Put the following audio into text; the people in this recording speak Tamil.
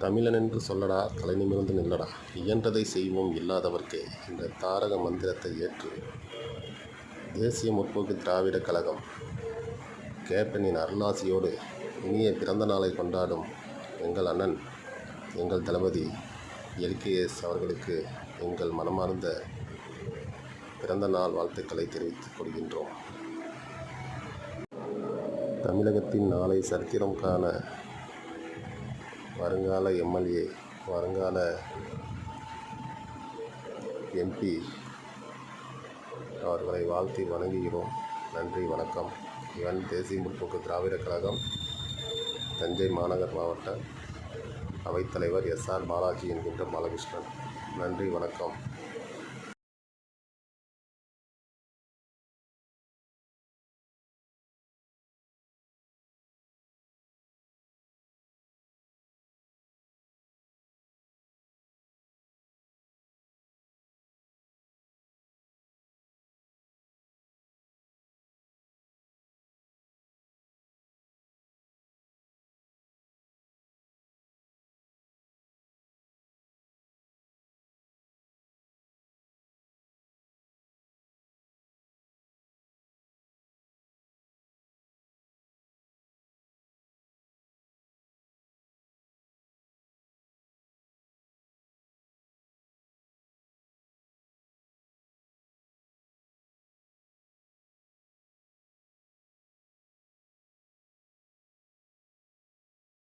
தமிழன் என்று சொல்லடா, தலை நிமிர்ந்து நில்லடா, இயன்றதை செய்வோம் இல்லாதவர்க்கே என்ற தாரக மந்திரத்தை ஏற்று தேசிய முற்போக்கு திராவிடக் கழகம் கேப்டனின் அருளாசியோடு இனிய பிறந்த நாளை கொண்டாடும் எங்கள் அண்ணன், எங்கள் தளபதி LKS அவர்களுக்கு எங்கள் மனமார்ந்த பிறந்த நாள் வாழ்த்துக்களை தெரிவித்துக் கொள்கின்றோம். தமிழகத்தின் நாளை சரித்திரம் காண வருங்கால MLA, வருங்கால MP அவர்களை வாழ்த்தி வணங்குகிறோம். நன்றி, வணக்கம். இவன் தேசிய முற்போக்கு திராவிடக் கழகம் தஞ்சை மாநகர் மாவட்ட அவைத்தலைவர் SR பாலாஜி என்கின்ற பாலகிருஷ்ணன். நன்றி, வணக்கம்.